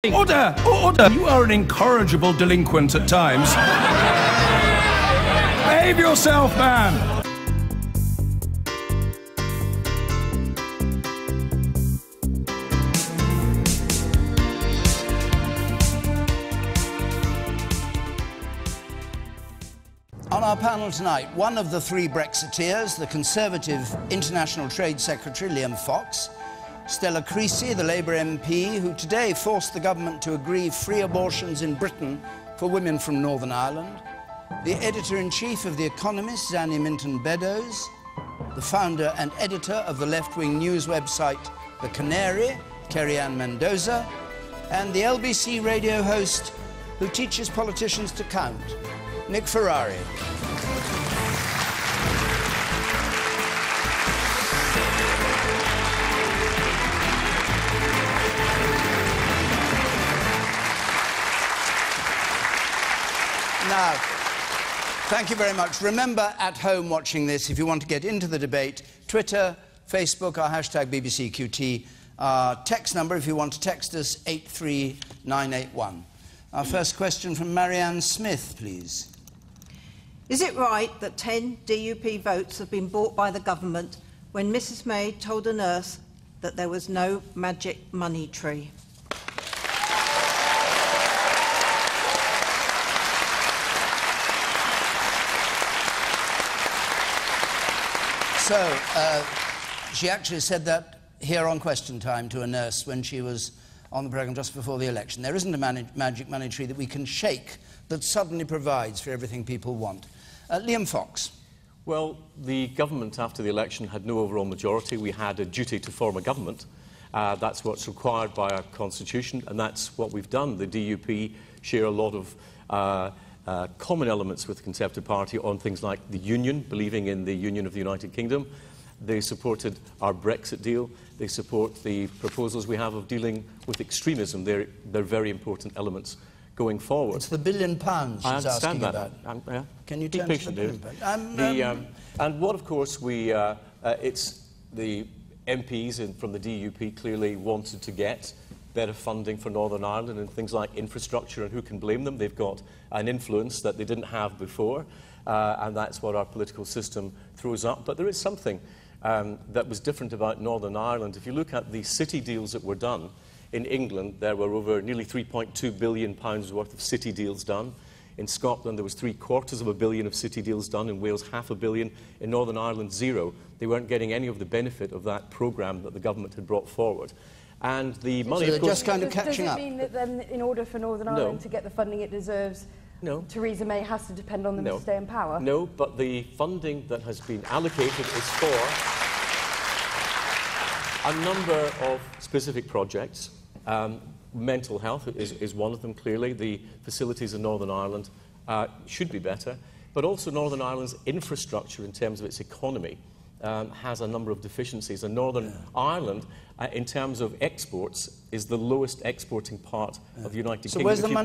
Order! Order! You are an incorrigible delinquent at times. Behave yourself, man! On our panel tonight, one of the three Brexiteers, the Conservative International Trade Secretary Liam Fox, Stella Creasy, the Labour MP, who today forced the government to agree free abortions in Britain for women from Northern Ireland, the Editor-in-Chief of The Economist, Zanny Minton-Beddoes, the founder and editor of the left-wing news website The Canary, Kerry-Anne Mendoza, and the LBC radio host who teaches politicians to count, Nick Ferrari. Now, thank you very much. Remember, at home watching this, if you want to get into the debate, Twitter, Facebook, our hashtag BBCQT, our text number, if you want to text us, 83981. Our first question from Marianne Smith, please. Is it right that 10 DUP votes have been bought by the government when Mrs May told a nurse that there was no magic money tree? So, she actually said that here on Question Time to a nurse when she was on the programme just before the election. There isn't a magic money tree that we can shake that suddenly provides for everything people want. Liam Fox. Well, the government after the election had no overall majority. We had a duty to form a government. That's what's required by our constitution, and that's what we've done. The DUP share a lot of common elements with the Conservative Party on things like the union, believing in the union of the United Kingdom. They supported our Brexit deal. They support the proposals we have of dealing with extremism. They're very important elements going forward. It's the £1 billion she's asking about. Yeah. Can you turn to the £1 billion? And what, of course, it's the MPs from the DUP clearly wanted to get better funding for Northern Ireland and things like infrastructure, and who can blame them? They've got an influence that they didn't have before, and that's what our political system throws up. But there is something that was different about Northern Ireland. If you look at the city deals that were done in England, there were over nearly £3.2 billion worth of city deals done. In Scotland, there was £750 million of city deals done. In Wales, £500 million. In Northern Ireland, zero. They weren't getting any of the benefit of that programme that the government had brought forward. And the money, so of course, just kind of catching up. Does it mean that then, in order for Northern Ireland to get the funding it deserves, Theresa May has to depend on them to stay in power? No, but the funding that has been allocated is for a number of specific projects. Mental health is one of them, clearly. The facilities in Northern Ireland should be better. But also Northern Ireland's infrastructure in terms of its economy has a number of deficiencies. And Northern Ireland, in terms of exports, is the lowest exporting part of the United Kingdom. So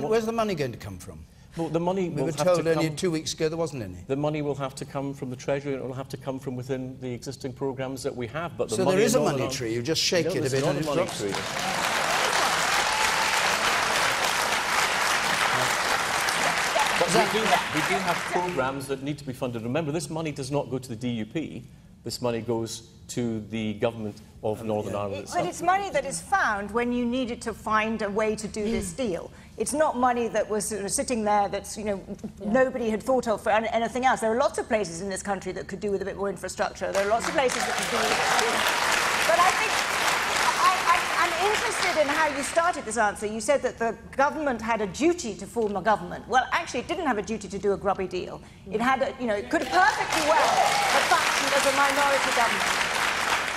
where's the money going to come from? Well, the money we were told only 2 weeks ago there wasn't any. The money will have to come from the Treasury, and it will have to come from within the existing programmes that we have. But so there is a money tree, you just shake it a bit and it drops. But we do have programmes that need to be funded. Remember, this money does not go to the DUP. This money goes to the government of Northern Ireland itself. But it's money that is found when you needed to find a way to do this deal. It's not money that was sort of sitting there that's, nobody had thought of for anything else. There are lots of places in this country that could do with a bit more infrastructure. There are lots of places that could do with it. But I think I'm interested in how you started this answer. You said that the government had a duty to form a government. Well, actually, it didn't have a duty to do a grubby deal. It had, it could have perfectly well have functioned as a minority government.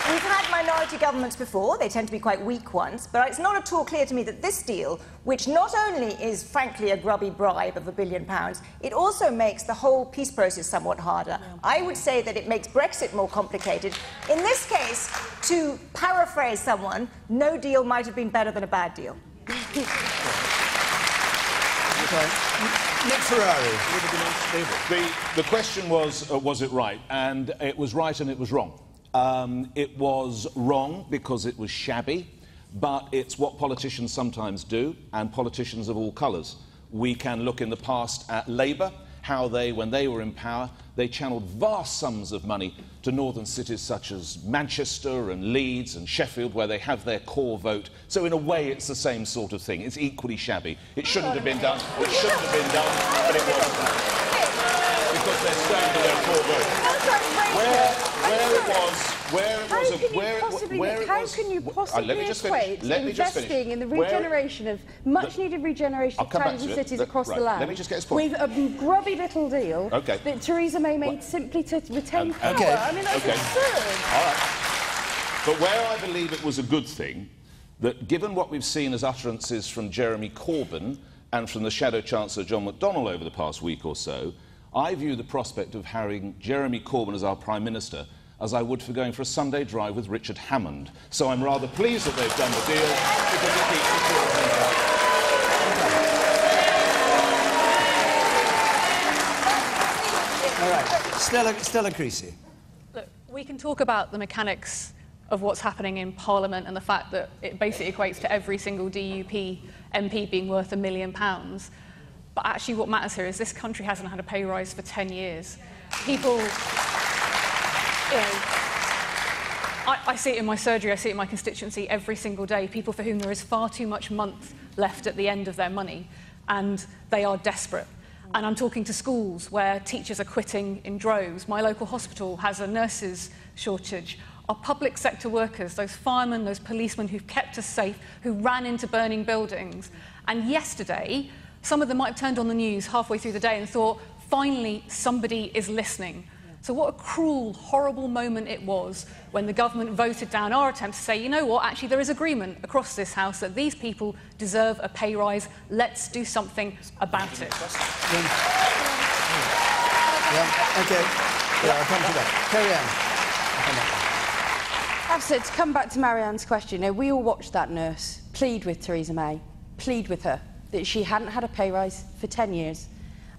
We've had minority governments before. They tend to be quite weak ones. But it's not at all clear to me that this deal, which not only is, frankly, a grubby bribe of £1 billion, it also makes the whole peace process somewhat harder. I would say that it makes Brexit more complicated. In this case, to paraphrase someone, no deal might have been better than a bad deal. Okay. Nick Ferrari. The question was it right? And it was right and it was wrong. It was wrong because it was shabby. but it's what politicians sometimes do, and politicians of all colours. We can look in the past at Labour, how they, when they were in power, they channelled vast sums of money to northern cities such as Manchester and Leeds and Sheffield, where they have their core vote. So in a way, it's the same sort of thing. It's equally shabby. It shouldn't have been done. It shouldn't have been done, but it wasn't done. Because they're staying to their core vote. How can you possibly equate investing in the regeneration of much-needed regeneration of towns and cities across the land with a grubby little deal that Theresa May made simply to retain power? I mean, that's absurd. All right. But where I believe it was a good thing, that given what we've seen as utterances from Jeremy Corbyn and from the Shadow Chancellor John McDonnell over the past week or so, I view the prospect of having Jeremy Corbyn as our Prime Minister as I would for going for a Sunday drive with Richard Hammond. So I'm rather pleased that they've done the deal, because it keeps the All right. Stella Creasy. Look, we can talk about the mechanics of what's happening in Parliament and the fact that it basically equates to every single DUP MP being worth £1 million. But actually what matters here is this country hasn't had a pay rise for 10 years. People... I see it in my surgery, I see it in my constituency every single day, people for whom there is far too much month left at the end of their money, and they are desperate. And I'm talking to schools where teachers are quitting in droves. My local hospital has a nurses' shortage. Our public sector workers, those firemen, those policemen who've kept us safe, who ran into burning buildings. And yesterday, some of them might have turned on the news halfway through the day and thought, finally, somebody is listening. So what a cruel, horrible moment it was when the government voted down our attempt to say, you know what, actually there is agreement across this House that these people deserve a pay rise. Let's do something about it. I'll come to that. Kerry-Anne. To come back to Marianne's question, we all watched that nurse plead with Theresa May, plead with her that she hadn't had a pay rise for 10 years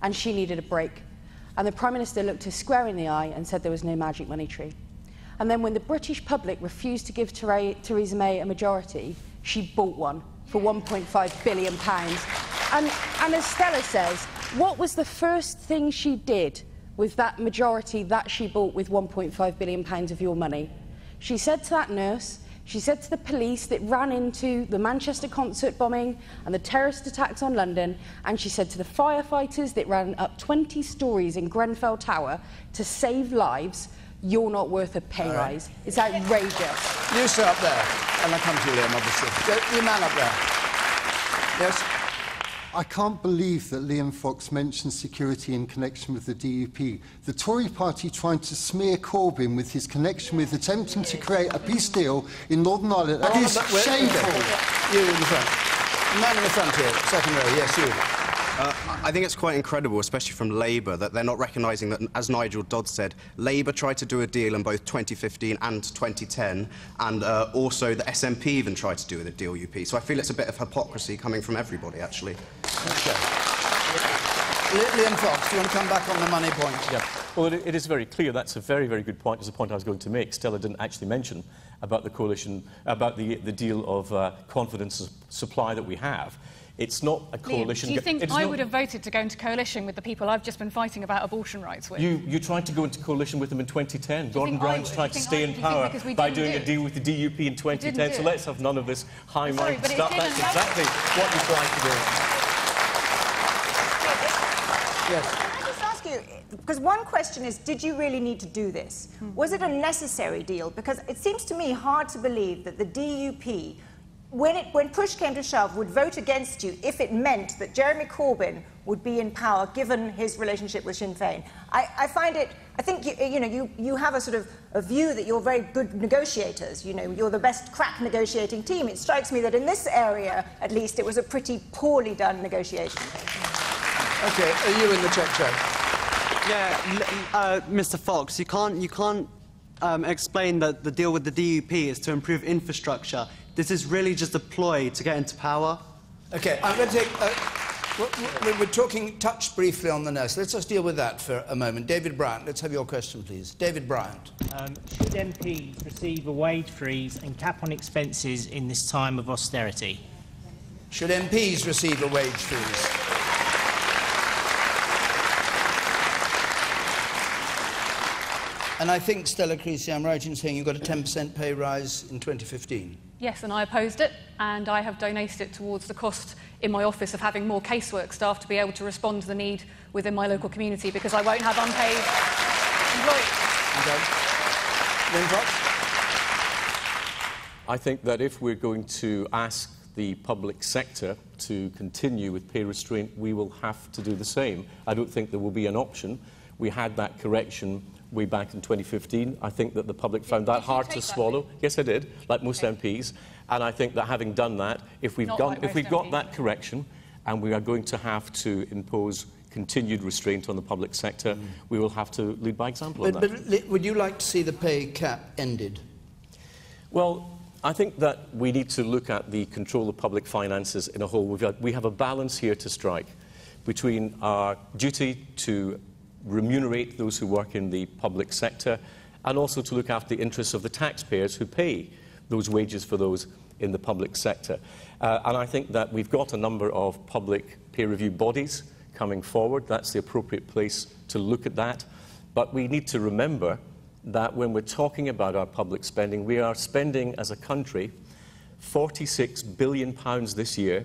and she needed a break. And the Prime Minister looked her square in the eye and said there was no magic money tree. And then when the British public refused to give Theresa May a majority, she bought one for £1.5 billion. And as Stella says, what was the first thing she did with that majority that she bought with £1.5 billion of your money? She said to that nurse, she said to the police that ran into the Manchester concert bombing and the terrorist attacks on London, and she said to the firefighters that ran up 20 stories in Grenfell Tower to save lives, you're not worth a pay rise. It's outrageous. You sit up there, and I come to you, Liam, obviously. You man up there. Yes? I can't believe that Liam Fox mentioned security in connection with the DUP. The Tory party trying to smear Corbyn with his connection with attempting to create a peace deal in Northern Ireland. That is shameful. You in the front. Man in the front here, second row. Yes, you. I think it's quite incredible, especially from Labour, that they're not recognising that, as Nigel Dodd said, Labour tried to do a deal in both 2015 and 2010, and also the SNP even tried to do a deal UP. So I feel it's a bit of hypocrisy coming from everybody, actually. Okay. Liam Fox, do you want to come back on the money point? Yeah. Well, it is very clear. That's a very, very good point. It's a point I was going to make. Stella didn't actually mention about the coalition, about the deal of confidence supply that we have. It's not a coalition... Liam, do you think I would have voted to go into coalition with the people I've just been fighting about abortion rights with? You tried to go into coalition with them in 2010. Gordon Brown's tried to stay in power by doing a deal with the DUP in 2010, so let's have none of this high-minded stuff. That's exactly what you tried to do. Yes. Can I just ask you, because one question is, did you really need to do this? Was it a necessary deal? Because it seems to me hard to believe that the DUP, when push came to shove, would vote against you if it meant that Jeremy Corbyn would be in power, given his relationship with Sinn Féin. I think you have a sort of a view that you're very good negotiators. You know, you're the best crack negotiating team. It strikes me that in this area, at least, it was a pretty poorly done negotiation. Okay, are you in the check? Yeah, Mr. Fox, you can't explain that the deal with the DUP is to improve infrastructure. This is really just a ploy to get into power. Okay, I'm going to take... We're talking, touched briefly on the nurse. Let's just deal with that for a moment. David Bryant, let's have your question, please. David Bryant. Should MPs receive a wage freeze and cap on expenses in this time of austerity? Should MPs receive a wage freeze? And I think, Stella Creasy, I'm right in saying you got a 10% pay rise in 2015. Yes, and I opposed it, and I have donated it towards the cost in my office of having more casework staff to be able to respond to the need within my local community, because I won't have unpaid employees. I think that if we're going to ask the public sector to continue with pay restraint, we will have to do the same. I don't think there will be an option. We had that correction way back in 2015. I think that the public found that hard to swallow. Yes, I did, like most MPs. And I think that having done that, if we've got that correction and we are going to have to impose continued restraint on the public sector, we will have to lead by example on that. But would you like to see the pay cap ended? Well, I think that we need to look at the control of public finances in a whole. We have a balance here to strike between our duty to remunerate those who work in the public sector and also to look after the interests of the taxpayers who pay those wages for those in the public sector. And I think that we've got a number of public peer review bodies coming forward. That's the appropriate place to look at that. But we need to remember that when we're talking about our public spending, we are spending as a country £46 billion this year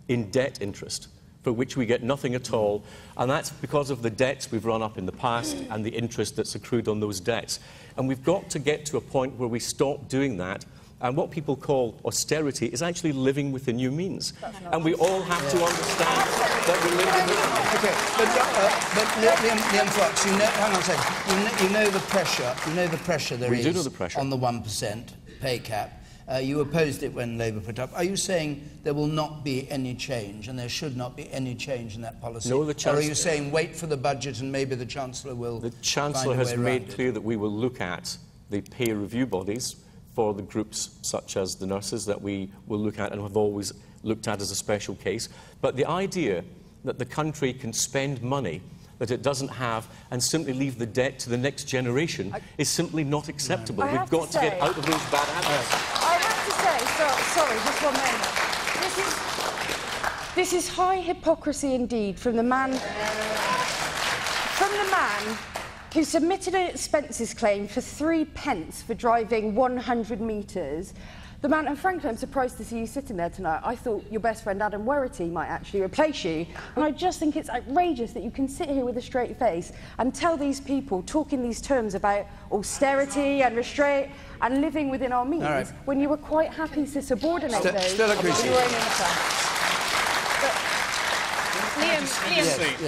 in debt interest, for which we get nothing at all, and that's because of the debts we've run up in the past and the interest that's accrued on those debts. And we've got to get to a point where we stop doing that, and what people call austerity is actually living within your means. And we all have to understand that we're living within. Okay, but Liam Fox, hang on a second. You know the pressure there is we do know the pressure on the 1% pay cap. You opposed it when Labour put up. Are you saying there will not be any change and there should not be any change in that policy? No, or are you saying wait for the budget and maybe the Chancellor will The Chancellor has made clear that we will look at the pay review bodies for the groups such as the nurses that we will look at and have always looked at as a special case. But the idea that the country can spend money that it doesn't have and simply leave the debt to the next generation is simply not acceptable. We've got to get out of those bad habits. I have to say, sorry, just 1 moment. This is high hypocrisy indeed from the man who submitted an expenses claim for 3 pence for driving 100 metres. The man, and frankly, I'm surprised to see you sitting there tonight. I thought your best friend Adam Werrity might actually replace you. And I just think it's outrageous that you can sit here with a straight face and tell these people, talk in these terms about austerity and restraint and living within our means, when you were quite happy to subordinate those to your own interests.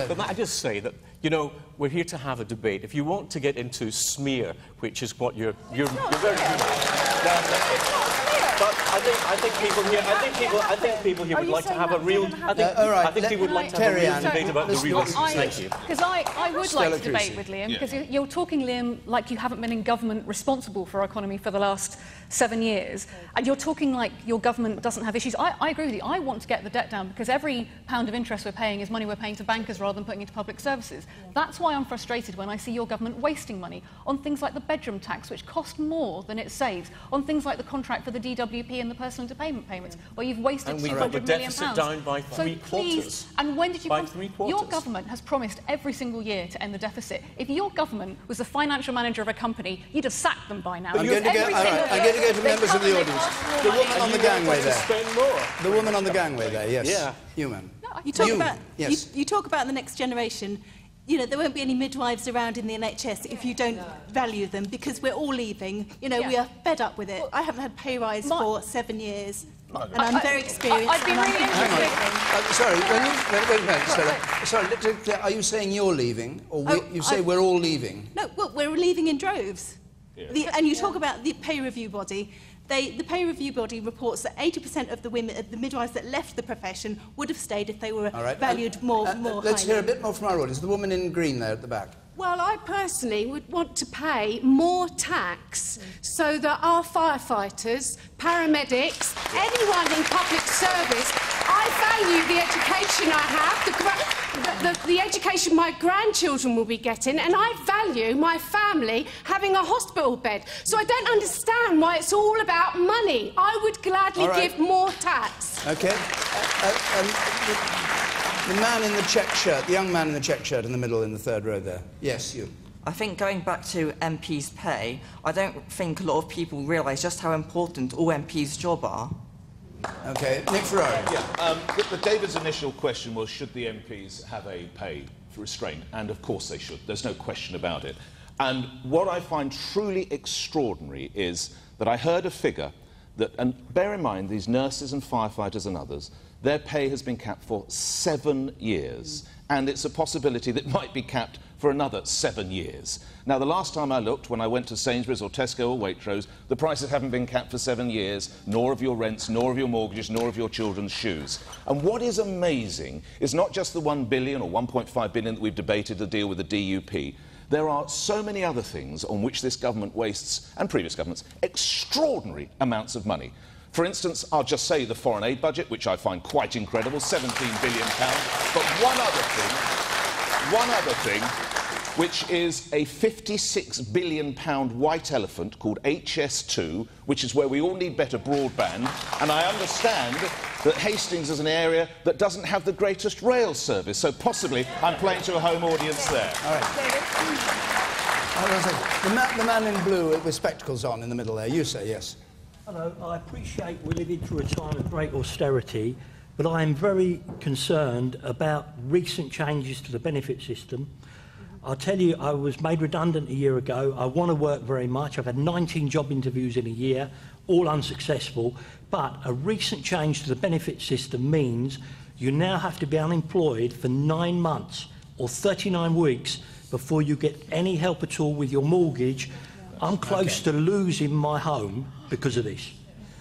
But I just say that, you know, we're here to have a debate. If you want to get into smear, which is what you're very good at. But I think people here would like to have a real. I think people would like to have a real debate about the real issues. Thank you. Because I would like to debate with Liam, because you're talking, Liam, like you haven't been in government responsible for our economy for the last 7 years, and you're talking like your government doesn't have issues. I agree with you. I want to get the debt down because every pound of interest we're paying is money we're paying to bankers rather than putting into public services. That's why I'm frustrated when I see your government wasting money on things like the bedroom tax, which cost more than it saves, on things like the contract for the DWP and the personal interpayment payments, where you've wasted £200 million. And we got the deficit down by three quarters. And when did you by 3/4? Your government has promised every single year to end the deficit. If your government was the financial manager of a company, you'd have sacked them by now. I'm going to go to members of the audience. The woman on the gangway there. The woman on the gangway there, yes. Yeah. Human. You talk about the next generation. You know, there won't be any midwives around in the NHS if you don't value them, because we're all leaving. You know, we are fed up with it. I haven't had pay rise for 7 years, and I'm very experienced. I've been really sorry, wait a minute, Stella. Sorry, are you saying you're leaving, or you say we're all leaving? No, well, we're leaving in droves. Yeah. And you talk about the pay review body. The pay review body reports that 80% of the women, the midwives that left the profession, would have stayed if they were valued more highly. Let's hear a bit more from our audience. The woman in green there at the back. Well, I personally would want to pay more tax so that our firefighters, paramedics, anyone in public service, I value the education I have, the education my grandchildren will be getting, and I value my family having a hospital bed. So I don't understand why it's all about money. I would gladly give more tax. OK. The man in the check shirt, the young man in the check shirt in the middle in the third row there. Yes, you. I think going back to MPs' pay, I don't think a lot of people realise just how important all MPs' jobs are. OK, Nick Ferrari. Yeah, but David's initial question was, should the MPs have a pay for restraint? And of course they should. There's no question about it. And what I find truly extraordinary is that I heard a figure that, and bear in mind, these nurses and firefighters and others, their pay has been capped for 7 years. And it's a possibility that it might be capped for another 7 years. Now, the last time I looked, when I went to Sainsbury's or Tesco or Waitrose, the prices haven't been capped for 7 years, nor of your rents, nor of your mortgages, nor of your children's shoes. And what is amazing is not just the 1 billion or 1.5 billion that we've debated to deal with the DUP. There are so many other things on which this government wastes, and previous governments, extraordinary amounts of money. For instance, I'll just say the foreign aid budget, which I find quite incredible, £17 billion. But one other thing, which is a £56 billion white elephant called HS2, which is where we all need better broadband. And I understand that Hastings is an area that doesn't have the greatest rail service, so possibly I'm playing to a home audience there. All right. The man in blue with spectacles on in the middle there, you say yes. Hello, I appreciate we're living through a time of great austerity, but I am very concerned about recent changes to the benefit system. I'll tell you, I was made redundant a year ago. I want to work very much. I've had 19 job interviews in a year, all unsuccessful. But a recent change to the benefit system means you now have to be unemployed for 9 months or 39 weeks before you get any help at all with your mortgage. I'm close to losing my home because of this.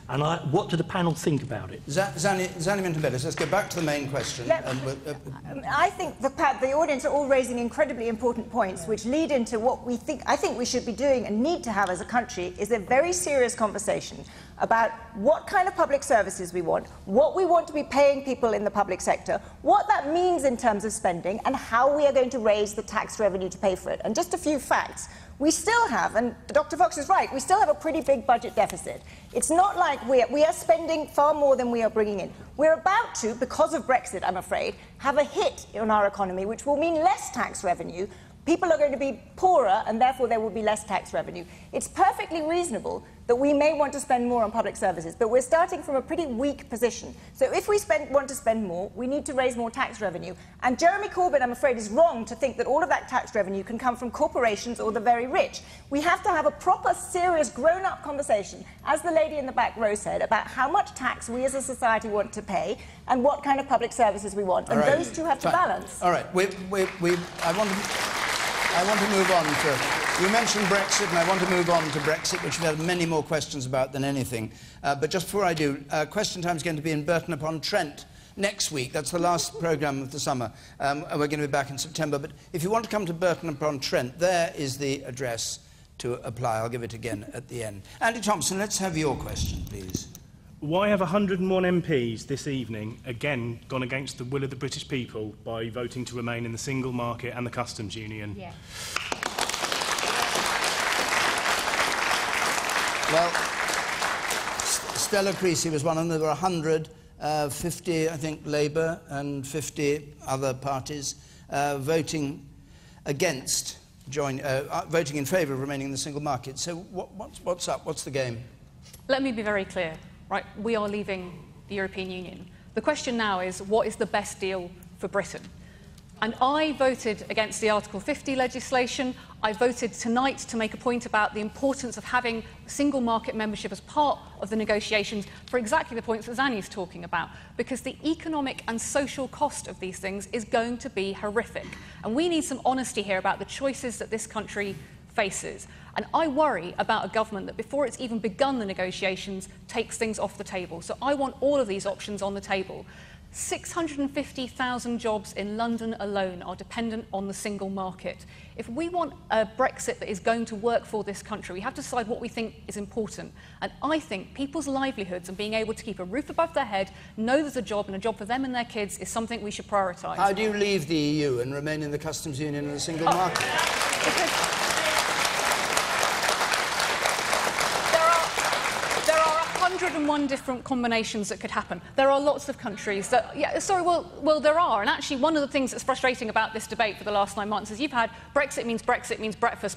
And what do the panel think about it? Zanny Mintabelis, let's get back to the main question. I think the audience are all raising incredibly important points which lead into what I think we should be doing and need to have as a country is a very serious conversation about what kind of public services we want, what we want to be paying people in the public sector, what that means in terms of spending, and how we are going to raise the tax revenue to pay for it. And just a few facts. We still have, and Dr. Fox is right, we still have a pretty big budget deficit. It's not like we are spending far more than we are bringing in. We're about to, because of Brexit, I'm afraid, have a hit on our economy, which will mean less tax revenue. People are going to be poorer, and therefore there will be less tax revenue. It's perfectly reasonable that we may want to spend more on public services, but we're starting from a pretty weak position. So if we want to spend more, we need to raise more tax revenue. And Jeremy Corbyn, I'm afraid, is wrong to think that all of that tax revenue can come from corporations or the very rich. We have to have a proper, serious, grown-up conversation, as the lady in the back row said, about how much tax we as a society want to pay and what kind of public services we want. And those two have to balance. All right. I want to move on to... You mentioned Brexit, and I want to move on to Brexit, which we have many more questions about than anything. But just before I do, Question Time is going to be in Burton-upon-Trent next week. That's the last programme of the summer. And we're going to be back in September. But if you want to come to Burton-upon-Trent, there is the address to apply. I'll give it again at the end. Andy Thompson, let's have your question, please. Why have 101 MPs this evening again gone against the will of the British people by voting to remain in the single market and the customs union? Yeah. Well, Stella Creasy was one of them. There were 150, I think, Labour and 50 other parties voting against, voting in favour of remaining in the single market. So what's up? What's the game? Let me be very clear. Right, we are leaving the European Union. The question now is, what is the best deal for Britain? And I voted against the Article 50 legislation. I voted tonight to make a point about the importance of having single market membership as part of the negotiations for exactly the points that Zanny's talking about, because the economic and social cost of these things is going to be horrific. And we need some honesty here about the choices that this country faces. And I worry about a government that, before it's even begun the negotiations, takes things off the table. So I want all of these options on the table. 650,000 jobs in London alone are dependent on the single market. If we want a Brexit that is going to work for this country, we have to decide what we think is important. And I think people's livelihoods and being able to keep a roof above their head, know there's a job and a job for them and their kids is something we should prioritise. How do you leave the EU and remain in the customs union and the single market? There are 101 different combinations that could happen. There are lots of countries that... well, there are. And actually, one of the things that's frustrating about this debate for the last 9 months is you've had Brexit means breakfast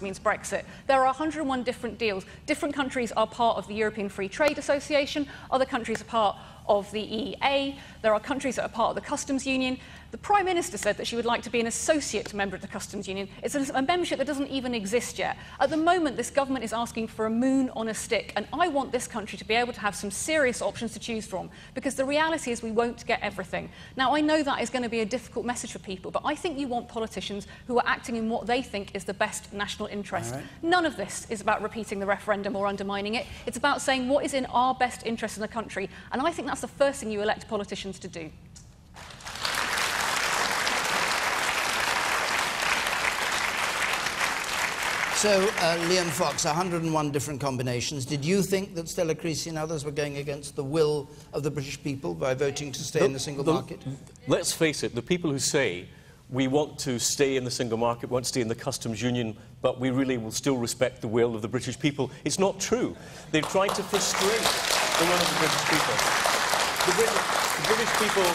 means Brexit. There are 101 different deals. Different countries are part of the European Free Trade Association. Other countries are part of the EEA. There are countries that are part of the Customs Union. The Prime Minister said that she would like to be an associate member of the Customs Union. It's a membership that doesn't even exist yet. At the moment, this government is asking for a moon on a stick, and I want this country to be able to have some serious options to choose from, because the reality is we won't get everything. Now, I know that is going to be a difficult message for people, but I think you want politicians who are acting in what they think is the best national interest. Right. None of this is about repeating the referendum or undermining it. It's about saying what is in our best interest in the country, and I think that's the first thing you elect politicians to do. So, Liam Fox, 101 different combinations. Did you think that Stella Creasy and others were going against the will of the British people by voting to stay in the single market? Let's face it, the people who say we want to stay in the single market, want to stay in the customs union, but we really will still respect the will of the British people, it's not true. They've tried to frustrate the will of the British people. The British people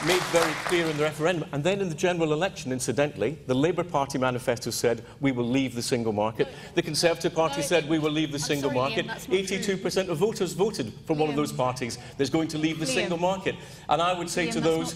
made very clear in the referendum, and then in the general election, incidentally, the Labour Party manifesto said we will leave the single market. The Conservative Party said we will leave the single market. 82% of voters voted for one of those parties that's going to leave the single market. And I would say to those,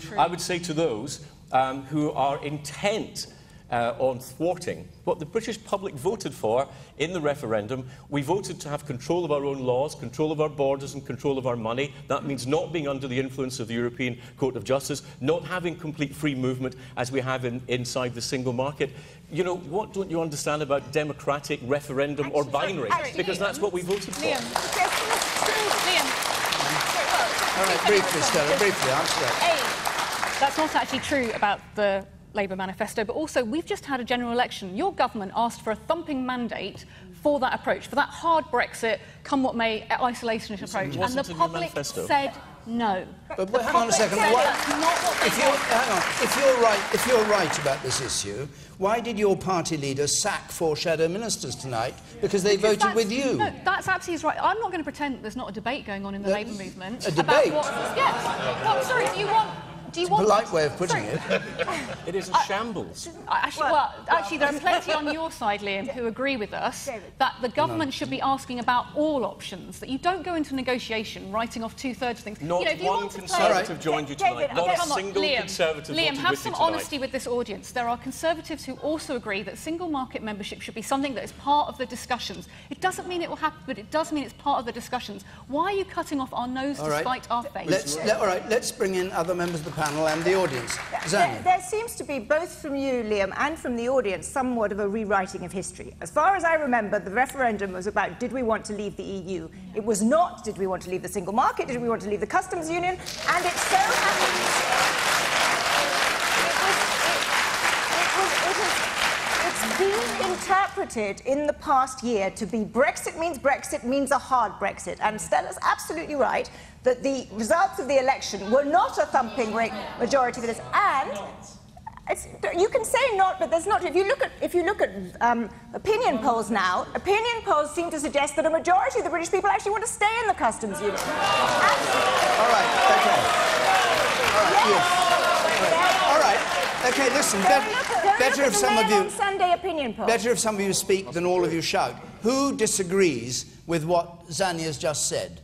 who are intent on thwarting what the British public voted for in the referendum. We voted to have control of our own laws, control of our borders and control of our money. That means not being under the influence of the European Court of Justice, not having complete free movement as we have inside the single market. You know, what don't you understand about democratic, referendum or binary? Because that's what we voted for. Liam. All right, briefly, Stella, briefly, answer that. That's not actually true about the Labour manifesto, but also we've just had a general election. Your government asked for a thumping mandate for that approach, for that hard Brexit, come what may, isolationist approach, and the public said no. But hang on a second. If you're right about this issue, why did your party leader sack 4 shadow ministers tonight? Because they voted with you. No, that's absolutely right. I'm not going to pretend that there's not a debate going on in the Labour movement. A debate? Yes. Well, sorry, do you want... It's a polite way of putting it. It is a shambles. Actually, there are plenty on your side, Liam, who agree with us that the government should be asking about all options, that you don't go into negotiation writing off 2/3 of things. Not one Conservative joined you tonight. Not a single Conservative Liam, have with some you tonight. honesty with this audience. There are Conservatives who also agree that single market membership should be something that is part of the discussions. It doesn't mean it will happen, but it does mean it's part of the discussions. Why are you cutting off our nose to spite our face? All right, let's bring in other members of the panel and the audience. There seems to be, both from you, Liam, and from the audience, somewhat of a rewriting of history. As far as I remember, the referendum was about, did we want to leave the EU? It was not, did we want to leave the single market? Did we want to leave the customs union? And it so happens... It's been interpreted in the past year to be Brexit means a hard Brexit. And Stella's absolutely right that the results of the election were not a thumping majority for this. And you can say not, but there's not. If you look at opinion polls now, opinion polls seem to suggest that a majority of the British people actually want to stay in the customs union. All right. Okay. All right. Okay. Listen. Better if some of you speak than all of you shout. Who disagrees with what Zania's just said?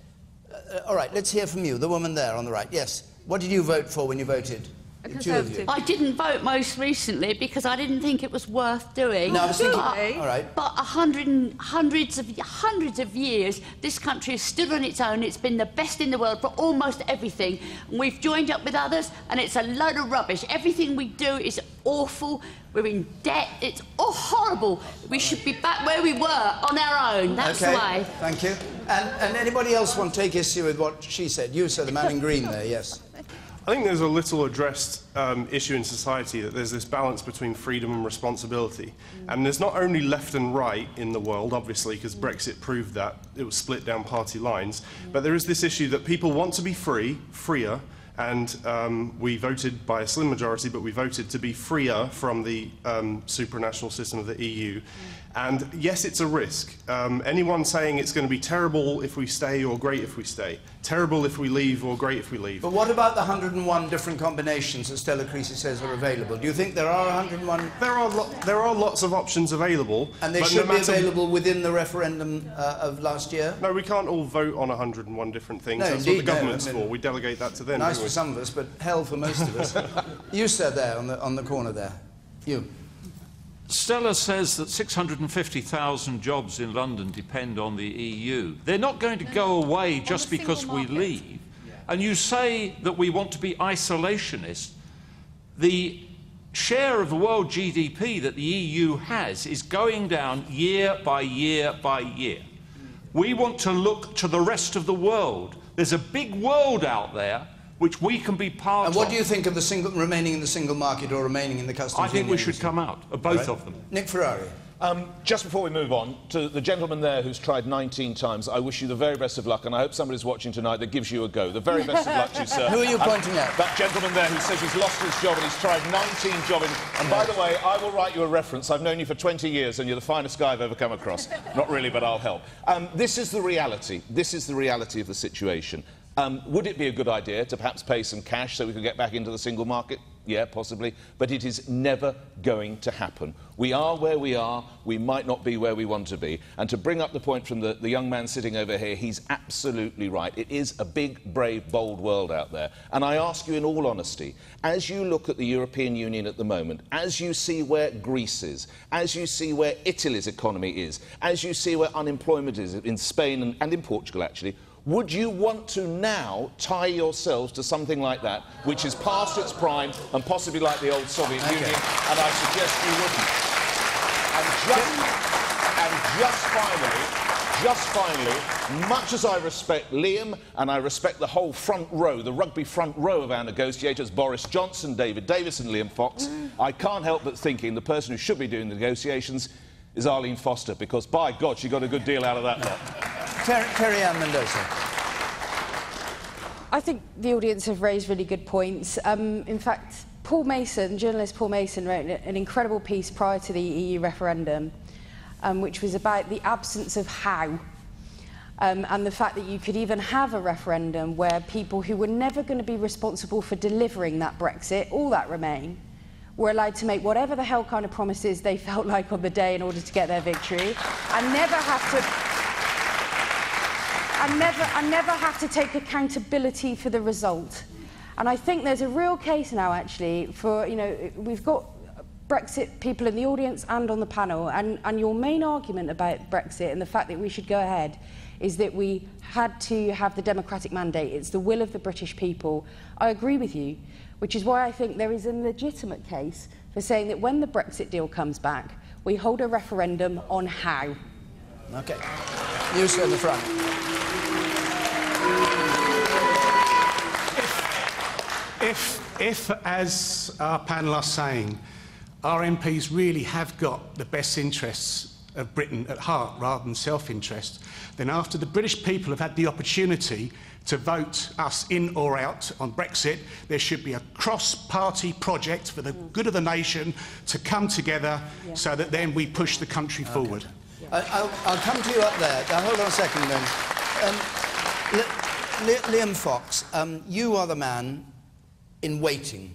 All right, let's hear from you, the woman there on the right. Yes. What did you vote for when you voted? Conservative. I didn't vote most recently because I didn't think it was worth doing. No, I was thinking, all right. But hundreds of years, this country has stood on its own. It's been the best in the world for almost everything. We've joined up with others, and it's a load of rubbish. Everything we do is awful. We're in debt. It's horrible. We should be back where we were on our own. That's the way. Thank you. And anybody else want to take issue with what she said? You, sir, the man in green there, yes. I think there's a little addressed issue in society that there's this balance between freedom and responsibility. And there's not only left and right in the world, obviously, because Brexit proved that. It was split down party lines. But there is this issue that people want to be freer, and we voted by a slim majority, but we voted to be freer from the supranational system of the EU. And yes, it's a risk. Anyone saying it's going to be terrible if we stay or great if we stay, terrible if we leave or great if we leave. But what about the 101 different combinations that Stella Creasy says are available? Do you think there are 101? There are lots of options available. And they should be available within the referendum of last year? No, we can't all vote on 101 different things. No, That's indeed, what the government's no, I mean, for. We delegate that to them. Nice for some of us, but hell for most of us. You said there on the corner there. You. Stella says that 650,000 jobs in London depend on the EU. They're not going to go away just because we leave. And you say that we want to be isolationist. The share of the world GDP that the EU has is going down year by year by year. We want to look to the rest of the world. There's a big world out there which we can be part of. And what do you think of the remaining in the single market or remaining in the customs union? I think we should come out, both of them. Nick Ferrari. Just before we move on, to the gentleman there who's tried 19 times, I wish you the very best of luck, and I hope somebody's watching tonight that gives you a go. The very best of luck to you, sir. Who are you pointing at? That gentleman there who says he's lost his job and he's tried 19 jobs. And by the way, I will write you a reference. I've known you for 20 years and you're the finest guy I've ever come across. Not really, but I'll help. This is the reality. This is the reality of the situation. Would it be a good idea to perhaps pay some cash so we could get back into the single market? Yeah, possibly. But it is never going to happen. We are where we are. We might not be where we want to be. And to bring up the point from the young man sitting over here, he's absolutely right. It is a big, brave, bold world out there. And I ask you in all honesty, as you look at the European Union at the moment, as you see where Greece is, as you see where Italy's economy is, as you see where unemployment is in Spain and in Portugal, actually, would you want to now tie yourselves to something like that, which is past its prime and possibly like the old Soviet Union? And I suggest you wouldn't. And just finally, much as I respect Liam and I respect the whole front row, the rugby front row of our negotiators, Boris Johnson, David Davis and Liam Fox, I can't help but thinking the person who should be doing the negotiations is Arlene Foster, because, by God, she got a good deal out of that lot. Kerry-Anne Mendoza. I think the audience have raised really good points. In fact, journalist Paul Mason wrote an incredible piece prior to the EU referendum, which was about the absence of how, and the fact that you could even have a referendum where people who were never going to be responsible for delivering that Brexit, all that Remain, were allowed to make whatever the hell kind of promises they felt like on the day in order to get their victory, and never have to take accountability for the result. And I think there's a real case now, actually, for, you know, we've got Brexit people in the audience and on the panel, and your main argument about Brexit and the fact that we should go ahead is that we had to have the democratic mandate. It's the will of the British people. I agree with you, which is why I think there is a legitimate case for saying that when the Brexit deal comes back, we hold a referendum on how. OK. You sit in the front. If, as our panel are saying, our MPs really have got the best interests of Britain at heart rather than self-interest, then after the British people have had the opportunity to vote us in or out on Brexit, there should be a cross-party project for the good of the nation to come together so that then we push the country forward. I'll come to you up there. Now, hold on a second, then. Liam Fox, you are the man in waiting,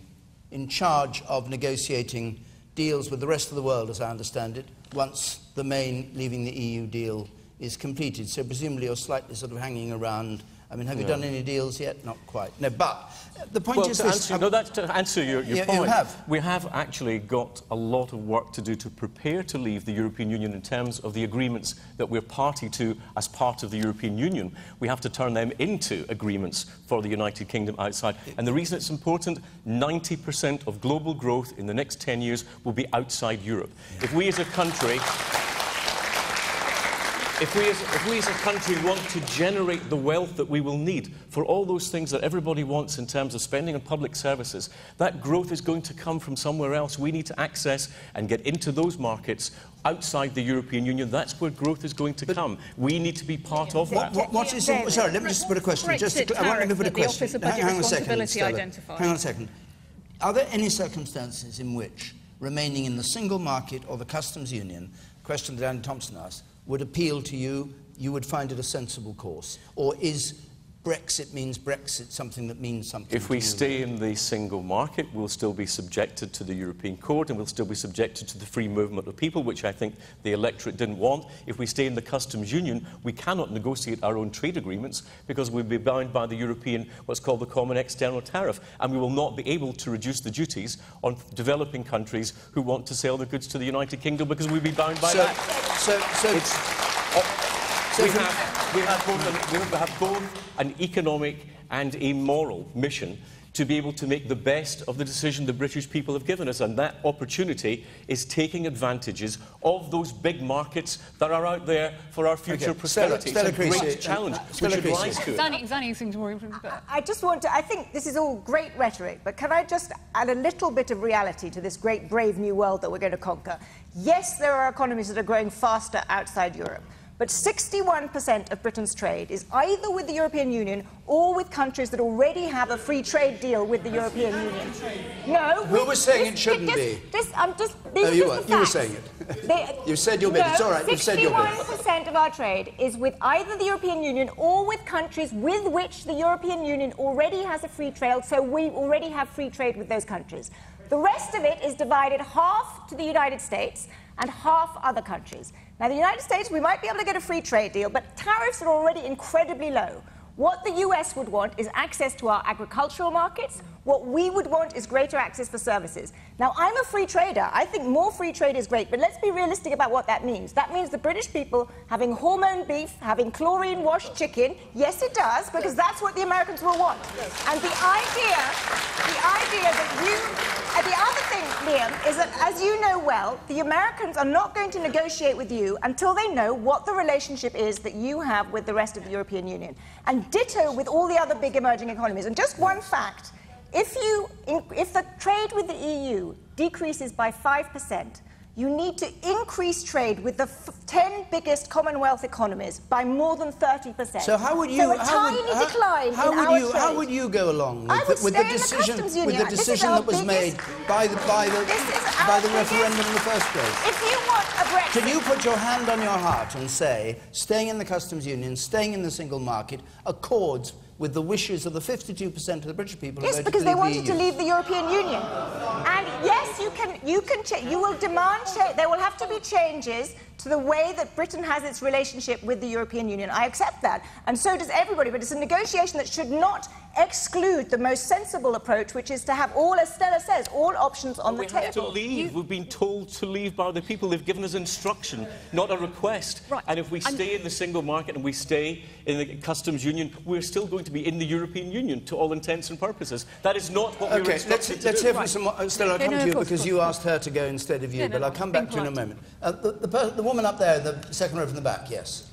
in charge of negotiating deals with the rest of the world, as I understand it, once the main leaving the EU deal is completed. So presumably you're slightly sort of hanging around. I mean, have you done any deals yet? Not quite. No, but the point is this... to answer your point, you have. We have actually got a lot of work to do to prepare to leave the European Union in terms of the agreements that we're party to as part of the European Union. We have to turn them into agreements for the United Kingdom outside. And the reason it's important, 90% of global growth in the next 10 years will be outside Europe. If we as a country... If we as a country want to generate the wealth that we will need for all those things that everybody wants in terms of spending on public services, that growth is going to come from somewhere else. We need to access and get into those markets outside the European Union. That's where growth is going to come. We need to be part of that. Sorry, let me just put a question. I want to put a question. Hang on a second, Stella. Hang on a second. Are there any circumstances in which remaining in the single market or the customs union, question that Anne Thompson asked, would appeal to you, you would find it a sensible course? Or is Brexit means Brexit something that means something If we stay in the single market, we'll still be subjected to the European Court and we'll still be subjected to the free movement of people, which I think the electorate didn't want. If we stay in the customs union, we cannot negotiate our own trade agreements because we'll be bound by the European, what's called the Common External Tariff, and we will not be able to reduce the duties on developing countries who want to sell their goods to the United Kingdom because we'll be bound by that. We have both an economic and a moral mission to be able to make the best of the decision the British people have given us, and that opportunity is taking advantages of those big markets that are out there for our future prosperity. It's a great challenge. We should rise to it. Zanny seems more influenced. I just want to... I think this is all great rhetoric, but can I just add a little bit of reality to this great, brave new world that we're going to conquer? Yes, there are economies that are growing faster outside Europe. But 61% of Britain's trade is either with the European Union or with countries that already have a free trade deal with the European Union. No. Who was saying it shouldn't be? You were saying it. You said your bit. It's all right. You said your bit. 61% of our trade is with either the European Union or with countries with which the European Union already has a free trade, so we already have free trade with those countries. The rest of it is divided half to the United States and half other countries. Now, the United States, we might be able to get a free trade deal, but tariffs are already incredibly low. What the US would want is access to our agricultural markets. What we would want is greater access for services. Now, I'm a free trader. I think more free trade is great, but let's be realistic about what that means. That means the British people having hormone beef, having chlorine-washed chicken. Yes, it does, because that's what the Americans will want. And the idea that you... the other thing, Liam, is that, as you know well, the Americans are not going to negotiate with you until they know what the relationship is that you have with the rest of the European Union. And ditto with all the other big emerging economies. And just one fact, if the trade with the EU decreases by 5%, you need to increase trade with the 10 biggest Commonwealth economies by more than 30%. So how would you... So a tiny decline in our trade. How would you go along with the decision that was made by the referendum in the first place? If you want a Brexit... Can you put your hand on your heart and say, staying in the customs union, staying in the single market, accords with the wishes of the 52% of the British people who voted because they wanted to leave the European Union. And yes, you will demand change. There will have to be changes to the way that Britain has its relationship with the European Union. I accept that, and so does everybody, but it's a negotiation that should not exclude the most sensible approach, which is to have all, as Stella says, all options on the table. We have to leave. We've been told to leave by the people. They've given us instruction, not a request. Right. And if we stay in the single market and we stay in the customs union, we're still going to be in the European Union to all intents and purposes. That is not what we were instructed to do. Let's hear from some more. Stella, I'll come to you because you asked her to go instead of you, but I'll come back to you in a moment. The woman up there, the second row from the back, yes.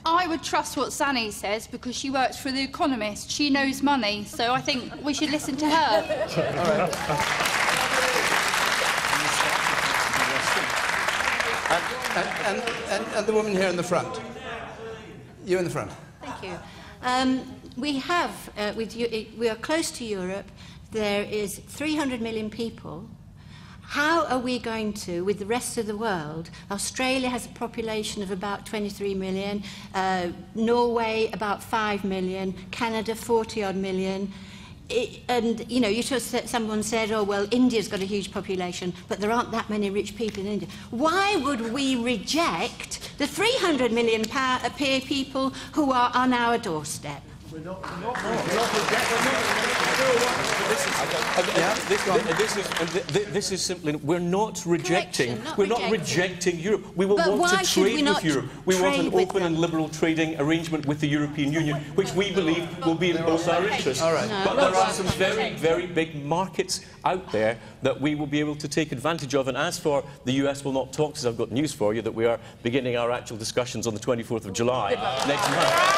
I would trust what Zanny says because she works for The Economist. She knows money, so I think we should listen to her. All right. And the woman here in the front. You in the front. Thank you. We are close to Europe. There is 300 million people. How are we going to, with the rest of the world? Australia has a population of about 23 million, Norway about 5 million, Canada 40-odd million. And, you know, someone said, oh, well, India's got a huge population, but there aren't that many rich people in India. Why would we reject the 300 million people who are on our doorstep? This is simply, we're not rejecting Europe. We will want to trade with Europe. We want an open and liberal trading arrangement with the European Union, which we believe will be in both our interests. But there are some very, very big markets out there that we will be able to take advantage of. And as for the US will not talk to us, I've got news for you that we are beginning our actual discussions on the 24th of July next month.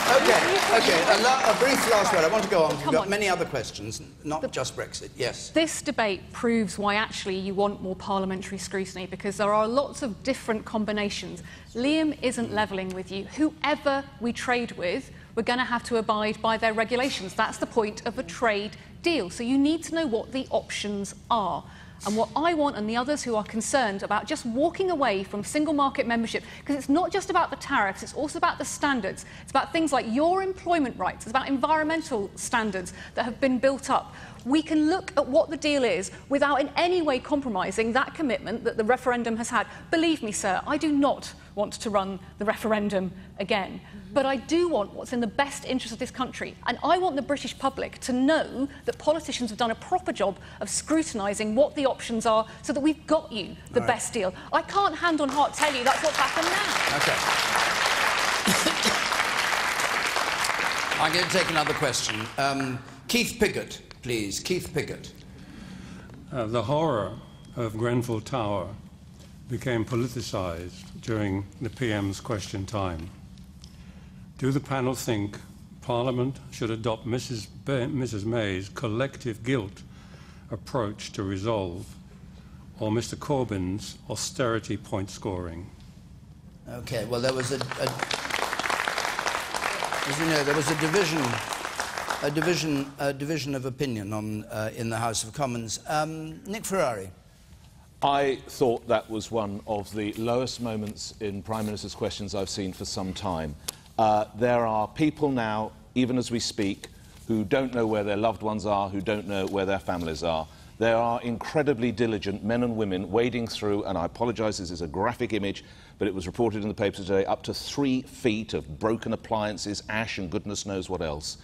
Okay, a brief last word. I want to go on. We've got many other questions, not just Brexit. Yes. This debate proves why actually you want more parliamentary scrutiny, because there are lots of different combinations. Liam isn't levelling with you. Whoever we trade with, we're going to have to abide by their regulations. That's the point of a trade deal. So you need to know what the options are. And what I want, and the others who are concerned about just walking away from single market membership, because it's not just about the tariffs, it's also about the standards. It's about things like your employment rights. It's about environmental standards that have been built up. We can look at what the deal is without in any way compromising that commitment that the referendum has had. Believe me, sir, I do not want to run the referendum again. But I do want what's in the best interest of this country. And I want the British public to know that politicians have done a proper job of scrutinising what the options are so that we've got you the best deal. I can't hand on heart tell you that's what's happened now. OK. I'm going to take another question. Keith Piggott, please. Keith Piggott. The horror of Grenfell Tower became politicised during the PM's question time. Do the panel think Parliament should adopt Mrs May's collective guilt approach to resolve, or Mr Corbyn's austerity point scoring? OK, well, there was as you know, there was a division of opinion on, in the House of Commons. Nick Ferrari. I thought that was one of the lowest moments in Prime Minister's questions I've seen for some time. There are people now, even as we speak, who don't know where their loved ones are, who don't know where their families are. There are incredibly diligent men and women wading through, and I apologise, this is a graphic image, but it was reported in the papers today, up to 3 feet of broken appliances, ash and goodness knows what else.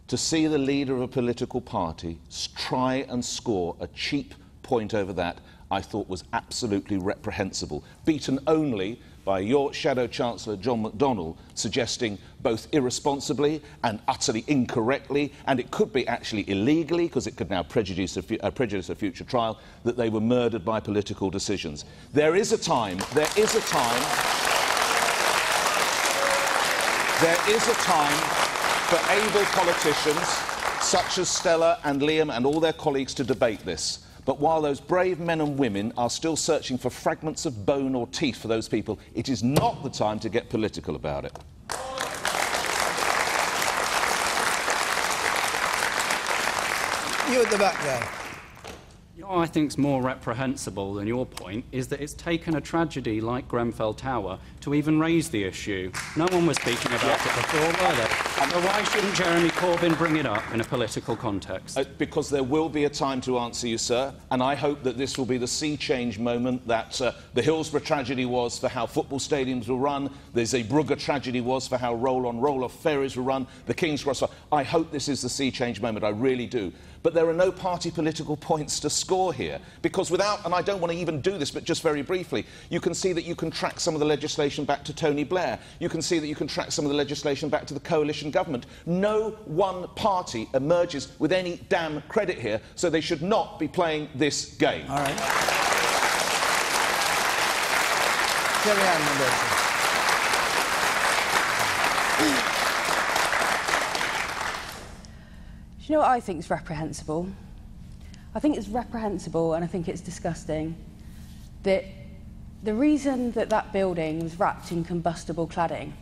To see the leader of a political party try and score a cheap point over that, I thought was absolutely reprehensible, beaten only by your Shadow Chancellor John McDonnell suggesting both irresponsibly and utterly incorrectly, and it could be actually illegally, because it could now prejudice a future trial, that they were murdered by political decisions. There is a time for able politicians such as Stella and Liam and all their colleagues to debate this. But while those brave men and women are still searching for fragments of bone or teeth for those people, it is not the time to get political about it. You at the back there. What I think is more reprehensible than your point is that it's taken a tragedy like Grenfell Tower to even raise the issue. No one was speaking about it before, were they? So why shouldn't Jeremy Corbyn bring it up in a political context? Because there will be a time to answer you, sir, and I hope that this will be the sea change moment that the Hillsborough tragedy was for how football stadiums were run, the Zeebrugge tragedy was for how roll-on, roll-off ferries were run, the King's Cross. I hope this is the sea change moment, I really do. But there are no party political points to score here, because without, and I don't want to even do this, but just very briefly, you can see that you can track some of the legislation back to Tony Blair. You can see that you can track some of the legislation back to the coalition government. No one party emerges with any damn credit here, so they should not be playing this game. All right. Kerry-Anne. Do you know what I think is reprehensible? I think it's reprehensible, and I think it's disgusting, that the reason that that building was wrapped in combustible cladding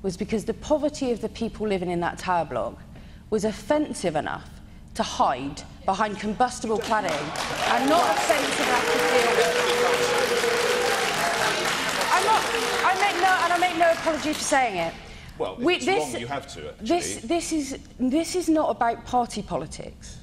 was because the poverty of the people living in that tower block was offensive enough to hide behind combustible cladding and not offensive enough to deal with. I make no apology for saying it. Well, if it's wrong, you have to, actually. This is not about party politics.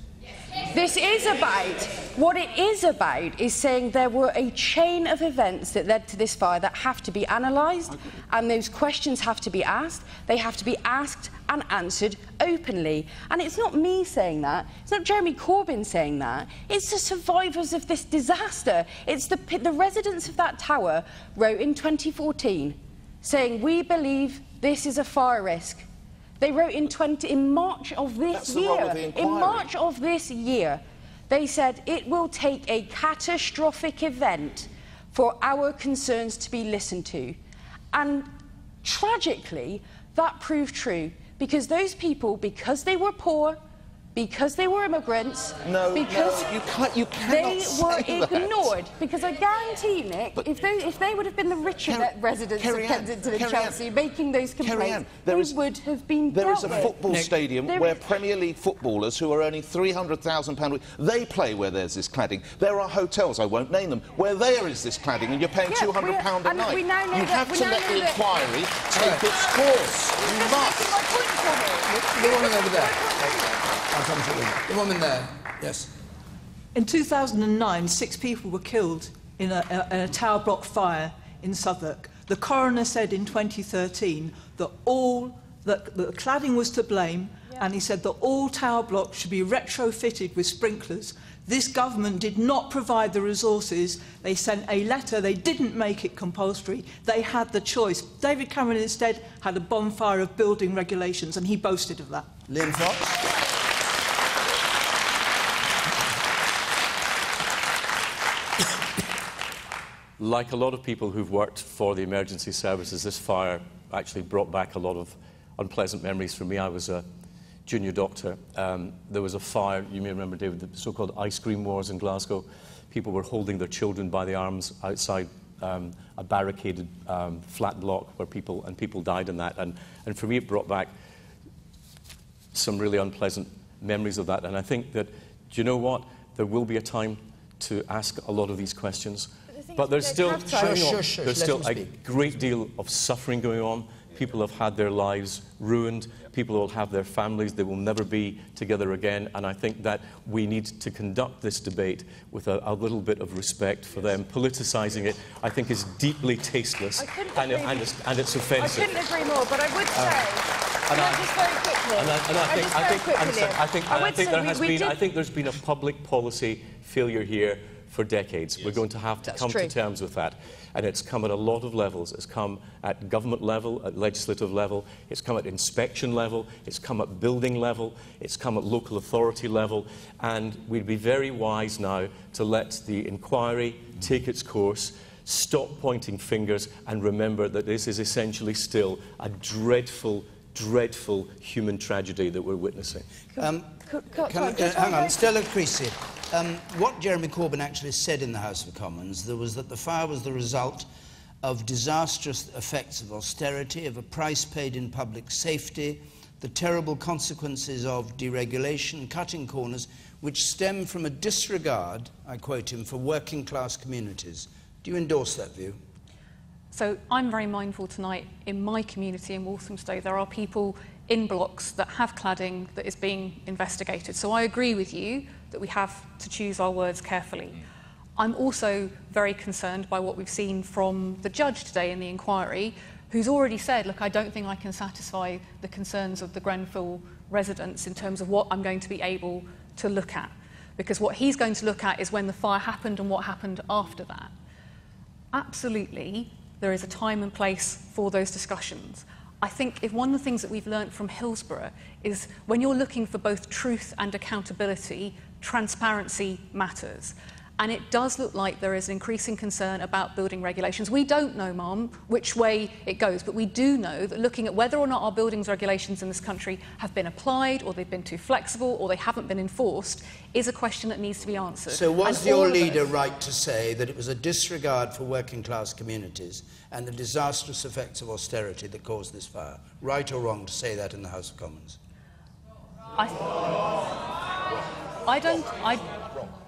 This is about, what it is about is saying there were a chain of events that led to this fire that have to be analysed, and those questions have to be asked. They have to be asked and answered openly. And it's not me saying that. It's not Jeremy Corbyn saying that. It's the survivors of this disaster. It's the residents of that tower wrote in 2014 saying, we believe this is a fire risk. They wrote in March of this year. In March of this year, they said it will take a catastrophic event for our concerns to be listened to. And tragically, that proved true, because those people, because they were poor, because they were immigrants, because you they were that. ignored. Because I guarantee, Nick, if they would have been the richer residents of Kensington and Chelsea making those complaints, they would have been There dealt is a with. football stadium where Premier League footballers who are earning £300,000 a week, they play where there's this cladding. There are hotels, I won't name them, where there is this cladding and you're paying £200 a night. You have to let the inquiry take its course. You must. The woman over there. I'll come to you. The woman there, yes. In 2009, 6 people were killed in a tower block fire in Southwark. The coroner said in 2013 that the cladding was to blame, and he said that all tower blocks should be retrofitted with sprinklers. This government did not provide the resources. They sent a letter. They didn't make it compulsory. They had the choice. David Cameron instead had a bonfire of building regulations, and he boasted of that. Liam Fox. Like a lot of people who've worked for the emergency services, this fire actually brought back a lot of unpleasant memories for me. I was a junior doctor. There was a fire, you may remember, David, the so-called ice cream wars in Glasgow. People were holding their children by the arms outside a barricaded flat block where people died in that. And for me, it brought back some really unpleasant memories of that. And I think that, do you know what? There will be a time to ask a lot of these questions. But there's still, a great deal of suffering going on. People have had their lives ruined. People will have their families. They will never be together again. And I think that we need to conduct this debate with a little bit of respect for them. Politicising it, I think, is deeply tasteless and it's offensive. I couldn't agree more, but I would say, I think there's been a public policy failure here for decades. Yes. We're going to have to come to terms with that. And it's come at a lot of levels. It's come at government level, at legislative level, it's come at inspection level, it's come at building level, it's come at local authority level, and we'd be very wise now to let the inquiry take its course, stop pointing fingers, and remember that this is essentially still a dreadful, dreadful human tragedy that we're witnessing. Hang on, Stella Creasy. What Jeremy Corbyn actually said in the House of Commons was that the fire was the result of disastrous effects of austerity, of a price paid in public safety, the terrible consequences of deregulation, cutting corners, which stem from a disregard, I quote him, for working class communities. Do you endorse that view? So I'm very mindful tonight, in my community in Walthamstow, there are people in blocks that have cladding that is being investigated. So I agree with you that we have to choose our words carefully. I'm also very concerned by what we've seen from the judge today in the inquiry, who's already said, look, I don't think I can satisfy the concerns of the Grenfell residents in terms of what I'm going to be able to look at. Because what he's going to look at is when the fire happened and what happened after that. Absolutely, there is a time and place for those discussions. I think if one of the things that we've learnt from Hillsborough is when you're looking for both truth and accountability, transparency matters. And it does look like there is an increasing concern about building regulations. We don't know, Mum, which way it goes, but we do know that looking at whether or not our buildings regulations in this country have been applied, or they've been too flexible, or they haven't been enforced, is a question that needs to be answered. So was your leader right to say that it was a disregard for working class communities and the disastrous effects of austerity that caused this fire? Right or wrong to say that in the House of Commons?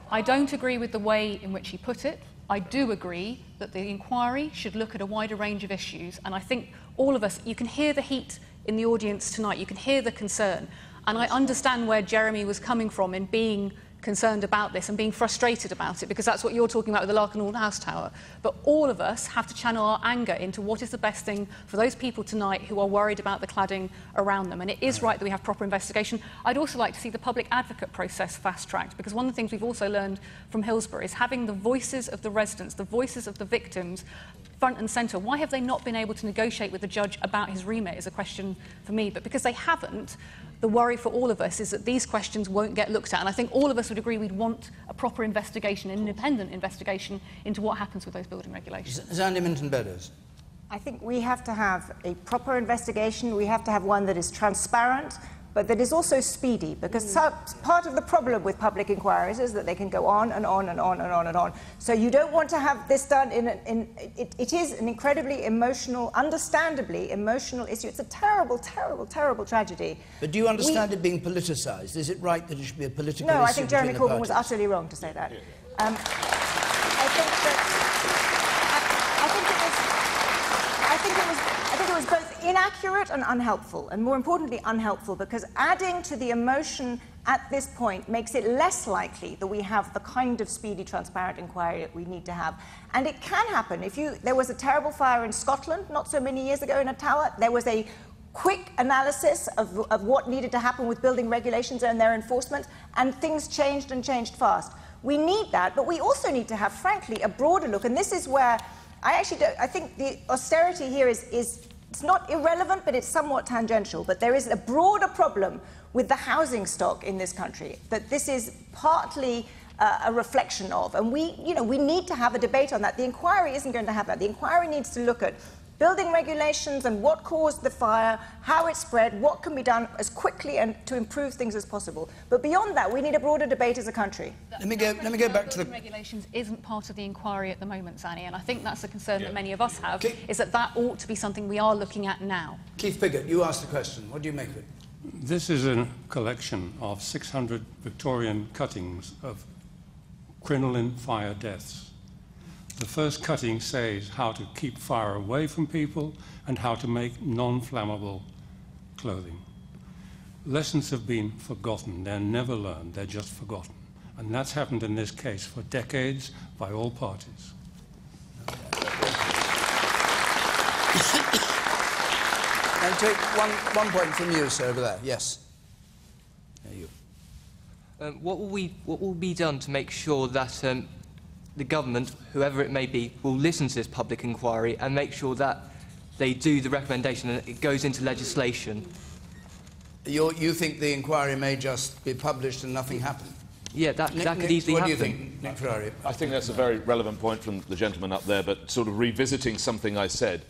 I don't agree with the way in which he put it. I do agree that the inquiry should look at a wider range of issues, and I think all of us, you can hear the heat in the audience tonight, you can hear the concern, and I understand where Jeremy was coming from in being concerned about this and being frustrated about it, because that's what you're talking about with the Larkinhall House Tower. But all of us have to channel our anger into what is the best thing for those people tonight who are worried about the cladding around them. And it is right that we have proper investigation. I'd also like to see the public advocate process fast-tracked, because one of the things we've also learned from Hillsborough is having the voices of the residents, the voices of the victims, front and centre. Why have they not been able to negotiate with the judge about his remit is a question for me. But because they haven't, the worry for all of us is that these questions won't get looked at. And I think all of us would agree we'd want a proper investigation, an independent investigation into what happens with those building regulations. Zandy Minton-Beddoes. I think we have to have a proper investigation. We have to have one that is transparent, but that is also speedy, because part of the problem with public inquiries is that they can go on and on and on and on and on. So you don't want to have this done it is an incredibly emotional, understandably emotional issue. It's a terrible, terrible, terrible tragedy. But do you understand it being politicised? Is it right that it should be a political issue? No, I think Jeremy between the Corbyn was parties? utterly wrong to say that. I think it was both inaccurate and unhelpful, and more importantly unhelpful, because adding to the emotion at this point makes it less likely that we have the kind of speedy, transparent inquiry that we need to have. And it can happen. There was a terrible fire in Scotland not so many years ago in a tower. There was a quick analysis of what needed to happen with building regulations and their enforcement, and things changed and changed fast. We need that, but we also need to have, frankly, a broader look, and this is where I think the austerity here is it's not irrelevant, but it's somewhat tangential. But there is a broader problem with the housing stock in this country that this is partly a reflection of. And we need to have a debate on that. The inquiry isn't going to have that. The inquiry needs to look at building regulations and what caused the fire, how it spread, what can be done as quickly and to improve things as possible. But beyond that, we need a broader debate as a country. Let me go back to the regulations isn't part of the inquiry at the moment, Zanny, and I think that's a concern that many of us have, is that ought to be something we are looking at now. Keith Piggott, you asked the question. What do you make of it? This is a collection of 600 Victorian cuttings of crinoline fire deaths. The first cutting says how to keep fire away from people and how to make non-flammable clothing. Lessons have been forgotten. They're never learned. They're just forgotten. And that's happened in this case for decades by all parties. I'll take one point from you, sir, over there. Yes. There you. What will be done to make sure that the government, whoever it may be, will listen to this public inquiry and make sure that they do the recommendation and it goes into legislation? You think the inquiry may just be published and nothing happen? Yeah, that could easily happen. What do you think, Nick Ferrari? I think that's a very relevant point from the gentleman up there, but sort of revisiting something I said.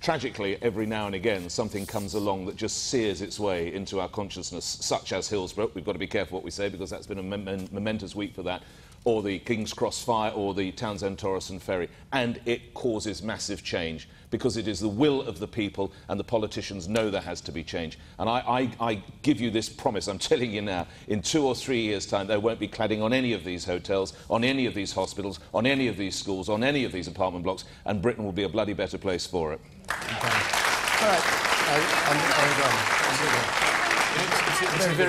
Tragically, every now and again, something comes along that just sears its way into our consciousness, such as Hillsborough. We've got to be careful what we say, because that's been a momentous week for that. Or the King's Cross fire, or the Townsend-Torreston ferry, and it causes massive change, because it is the will of the people, and the politicians know there has to be change. And I give you this promise, I'm telling you now, in 2 or 3 years' time, there won't be cladding on any of these hotels, on any of these hospitals, on any of these schools, on any of these apartment blocks, and Britain will be a bloody better place for it. All right.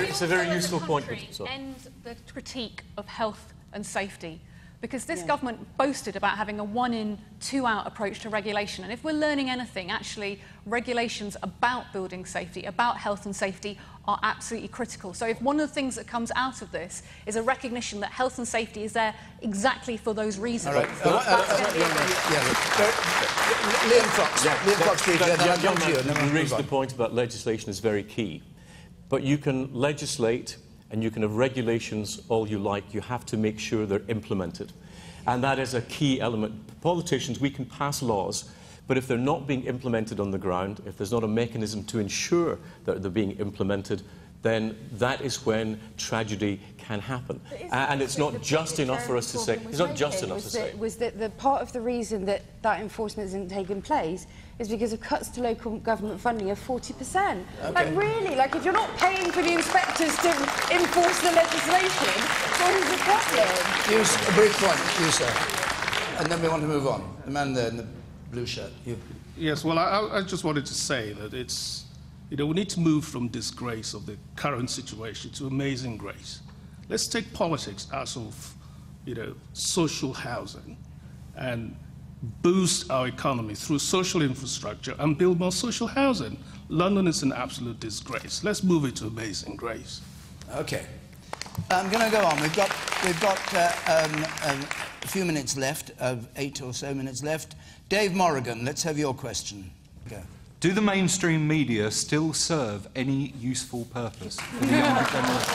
It's a very useful point. End the critique of health and safety, because this government boasted about having a 1-in, 2-out approach to regulation, and if we're learning anything, actually regulations about building safety, about health and safety, are absolutely critical. So if one of the things that comes out of this is a recognition that health and safety is there exactly for those reasons. All right. Liam Fox. Liam Fox, please. You raised the point about legislation is very key, but you can legislate and you can have regulations all you like. You have to make sure they're implemented. And that is a key element. Politicians, we can pass laws, but if they're not being implemented on the ground, if there's not a mechanism to ensure that they're being implemented, then that is when tragedy can happen. And it's not just enough for us to say. It's not just enough to say. Was that the part of the reason that enforcement isn't taking place is because of cuts to local government funding of 40%. Okay. Like, really? Like, if you're not paying for the inspectors to enforce the legislation, what is the problem? Use a brief point, you, sir. And then we want to move on. The man there in the blue shirt, you. Yes, well, I just wanted to say that it's, we need to move from disgrace of the current situation to amazing grace. Let's take politics out of, social housing and boost our economy through social infrastructure and build more social housing. London is an absolute disgrace. Let's move it to amazing grace. Okay. I'm going to go on. We've got a few minutes left, 8 or so minutes left. Dave Morrigan, let's have your question. Go. Do the mainstream media still serve any useful purpose for the younger generation?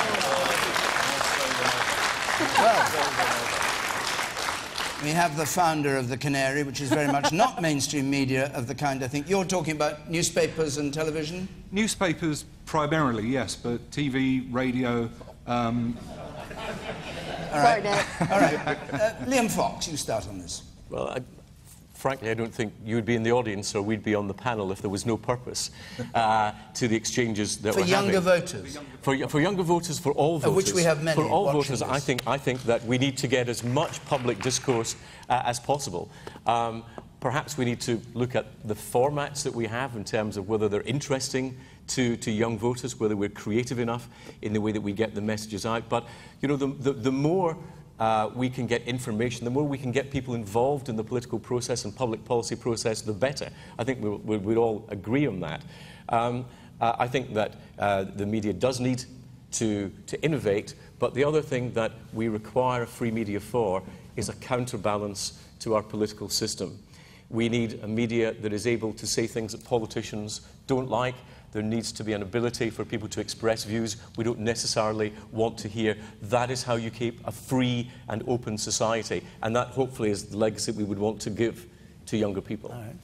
Well, we have the founder of the Canary, which is very much not mainstream media of the kind I think you're talking about. Newspapers and television? Newspapers primarily, yes, but TV, radio... All right. All right. Liam Fox, you start on this. Well, frankly, I don't think you would be in the audience or we'd be on the panel if there was no purpose to the exchanges that we're having. For younger voters? For younger voters, for all voters. Of which we have many. For all voters, I think that we need to get as much public discourse as possible. Perhaps we need to look at the formats that we have in terms of whether they're interesting to young voters, whether we're creative enough in the way that we get the messages out. But, you know, the more we can get information, the more we can get people involved in the political process and public policy process, the better. I think we'd all agree on that. I think that the media does need to innovate, but the other thing that we require a free media for is a counterbalance to our political system. We need a media that is able to say things that politicians don't like. There needs to be an ability for people to express views we don't necessarily want to hear. That is how you keep a free and open society. And that, hopefully, is the legacy we would want to give to younger people. All right.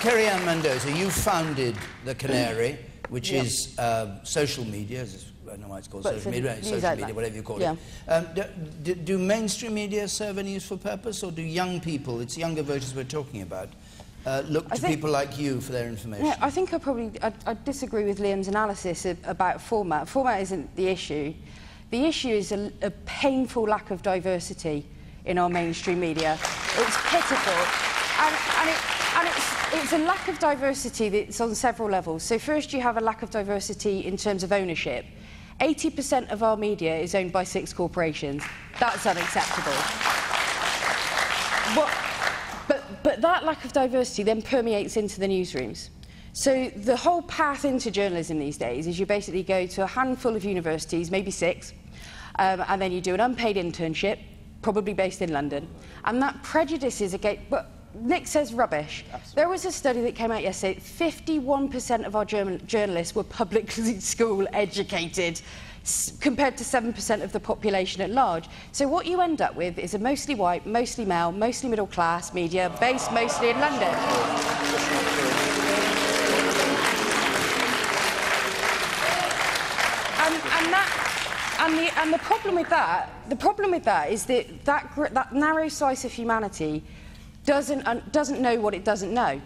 Kerry-Anne Mendoza, you founded the Canary, which is social media, I don't know why it's called social media, whatever you call it. Do mainstream media serve any useful purpose, or do young people, it's younger voters we're talking about, look to people like you for their information? Yeah, I think I disagree with Liam's analysis about format. Format isn't the issue. The issue is a painful lack of diversity in our mainstream media. It's pitiful. And it's a lack of diversity that's on several levels. So first you have a lack of diversity in terms of ownership. 80% of our media is owned by 6 corporations. That's unacceptable. But that lack of diversity then permeates into the newsrooms. So the whole path into journalism these days is you basically go to a handful of universities, maybe 6, and then you do an unpaid internship, probably based in London, and that prejudices against... But Nick says rubbish. Absolutely. There was a study that came out yesterday. 51% of our journalists were public school educated, compared to 7% of the population at large. So what you end up with is a mostly white, mostly male, mostly middle class media based mostly in London. And the problem with that is that narrow slice of humanity doesn't know what it doesn't know.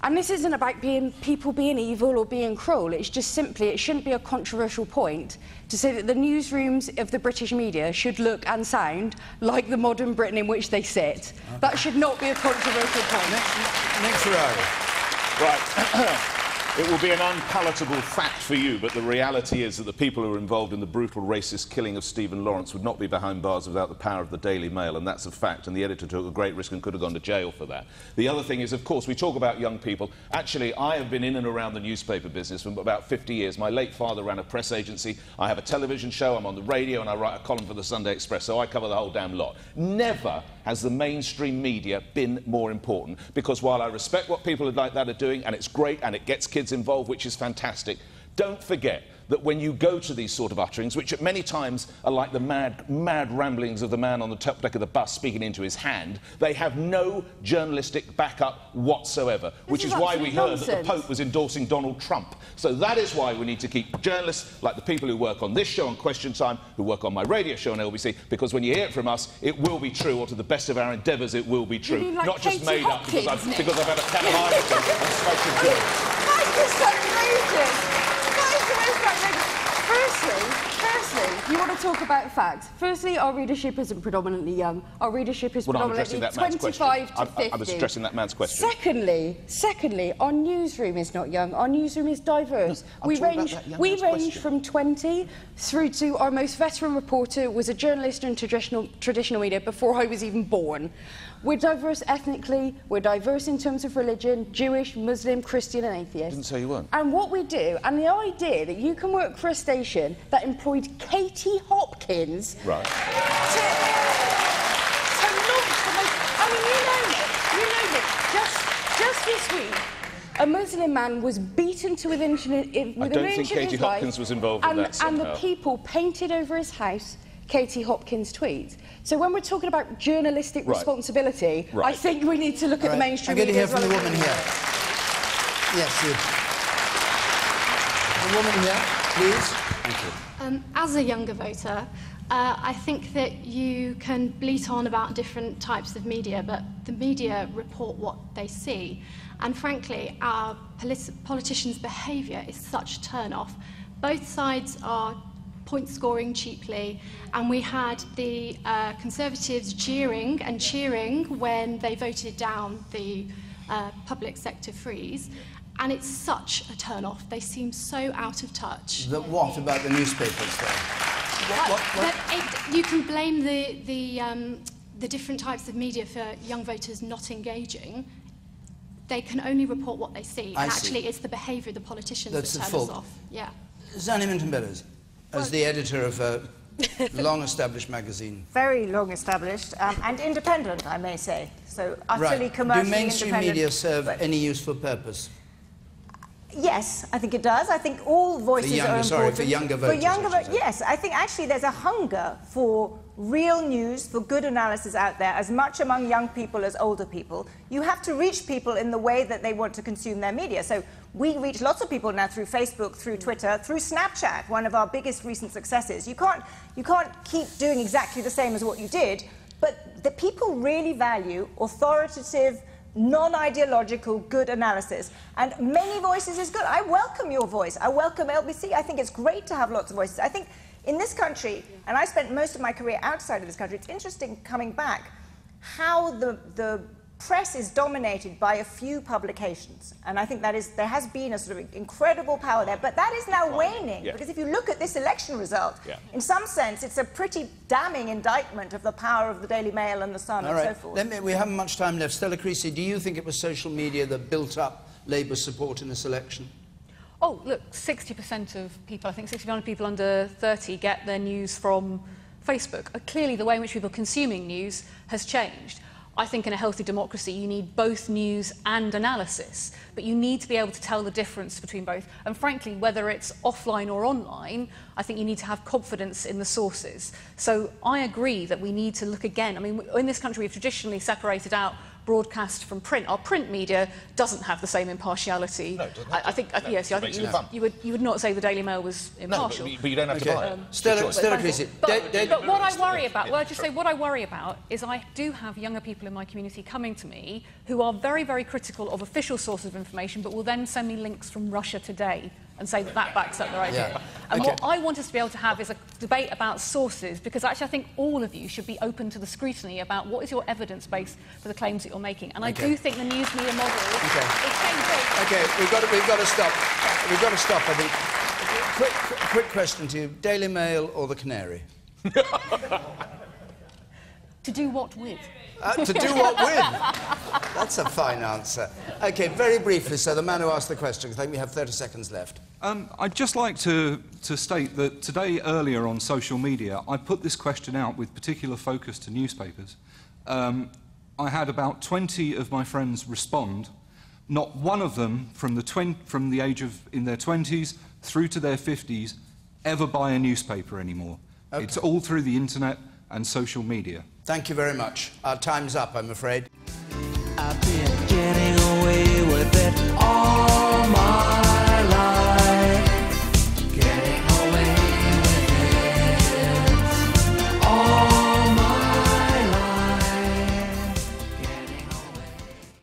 And this isn't about people being evil or being cruel. It's just simply, it shouldn't be a controversial point to say that the newsrooms of the British media should look and sound like the modern Britain in which they sit. Okay. That should not be a controversial point. Nick Ferrari. Right. It will be an unpalatable fact for you, but the reality is that the people who were involved in the brutal racist killing of Stephen Lawrence would not be behind bars without the power of the Daily Mail, and that's a fact, and the editor took a great risk and could have gone to jail for that. The other thing is, of course, we talk about young people. Actually, I have been in and around the newspaper business for about 50 years. My late father ran a press agency. I have a television show, I'm on the radio, and I write a column for the Sunday Express, so I cover the whole damn lot. Never has the mainstream media been more important, because while I respect what people like that are doing, and it's great, and it gets kids involved, which is fantastic, don't forget that when you go to these sort of utterings, which at many times are like the mad ramblings of the man on the top deck of the bus speaking into his hand, they have no journalistic backup whatsoever, which is why we heard that the Pope was endorsing Donald Trump. So that is why we need to keep journalists like the people who work on this show on Question Time, who work on my radio show on LBC, because when you hear it from us, it will be true, or to the best of our endeavours, it will be true. Like not just made up because I've had a can of Heineken and smoked a joint. That is outrageous. Firstly, You want to talk about facts? Firstly, our readership isn't predominantly young. Our readership is predominantly 25 to 50. I was addressing that man's question. Secondly, our newsroom is not young. Our newsroom is diverse. We range from 20 through to our most veteran reporter was a journalist in traditional media before I was even born. We're diverse ethnically, we're diverse in terms of religion, Jewish, Muslim, Christian and atheist. Didn't say you weren't. And what we do, and the idea that you can work for a station that employed Katie Hopkins... Right. To launch the most... I mean, you know this. Just this week, a Muslim man was beaten to within an inch of his life. I don't think Katie Hopkins was involved in that somehow. And the people painted over his house Katie Hopkins' tweets. So when we're talking about journalistic responsibility, I think we need to look at the mainstream media. I'm going to hear from the woman here. Yes, you. The woman here, please. Thank you. As a younger voter, I think that you can bleat on about different types of media, but the media report what they see. And frankly, our politicians' behaviour is such a turn-off. Both sides are point-scoring cheaply, and we had the Conservatives jeering and cheering when they voted down the public sector freeze, and it's such a turn-off. They seem so out of touch. What about the newspapers, though? You can blame the different types of media for young voters not engaging. They can only report what they see. Actually, it's the behaviour of the politicians that turn us off. Yeah. Zanny Minton-Meadows, as the editor of a long-established magazine. Very long-established and independent, I may say. So utterly commercially independent. Do mainstream media serve any useful purpose? Yes, I think it does. I think all voices are important. For younger voters. Yes, I think actually there's a hunger for real news, for good analysis out there, as much among young people as older people. You have to reach people in the way that they want to consume their media. So we reach lots of people now through Facebook, through Twitter, through Snapchat, one of our biggest recent successes. You can't keep doing exactly the same as what you did, but the people really value authoritative, non-ideological, good analysis. And many voices is good. I welcome your voice. I welcome LBC. I think it's great to have lots of voices. I think in this country, and I spent most of my career outside of this country, it's interesting coming back how the press is dominated by a few publications. And I think there has been a sort of incredible power there. But that is now waning, because if you look at this election result, in some sense, it's a pretty damning indictment of the power of the Daily Mail and the Sun and so forth. We haven't much time left. Stella Creasy, do you think it was social media that built up Labour's support in this election? Oh, look, 60% of people, I think 60% of people under 30 get their news from Facebook. Clearly, the way in which people are consuming news has changed. I think in a healthy democracy, you need both news and analysis, but you need to be able to tell the difference between both. And frankly, whether it's offline or online, I think you need to have confidence in the sources. So I agree that we need to look again. I mean, in this country, we've traditionally separated out broadcast from print. Our print media doesn't have the same impartiality. No, I think you would not say the Daily Mail was impartial. No, but you don't have to buy it. Stella Creasy. But what I worry about, well, I just say what I worry about is I do have younger people in my community coming to me who are very, very critical of official sources of information, but will then send me links from Russia Today and say that that backs up their idea. And what I want us to be able to have is a debate about sources, because actually I think all of you should be open to the scrutiny about what is your evidence base for the claims that you're making. And I do think the news media model is changing. OK, we've got to stop. We've got to stop, I think. Quick question to you. Daily Mail or the Canary? To do what with? To do what with? That's a fine answer. OK, very briefly, so the man who asked the question, I think we have 30 seconds left. I'd just like to state that today, earlier on social media, I put this question out with particular focus to newspapers. I had about 20 of my friends respond. Not one of them, from the age of in their 20s through to their 50s, ever buy a newspaper anymore. Okay. It's all through the internet and social media. Thank you very much. Our time's up, I'm afraid. I've been getting away with it all.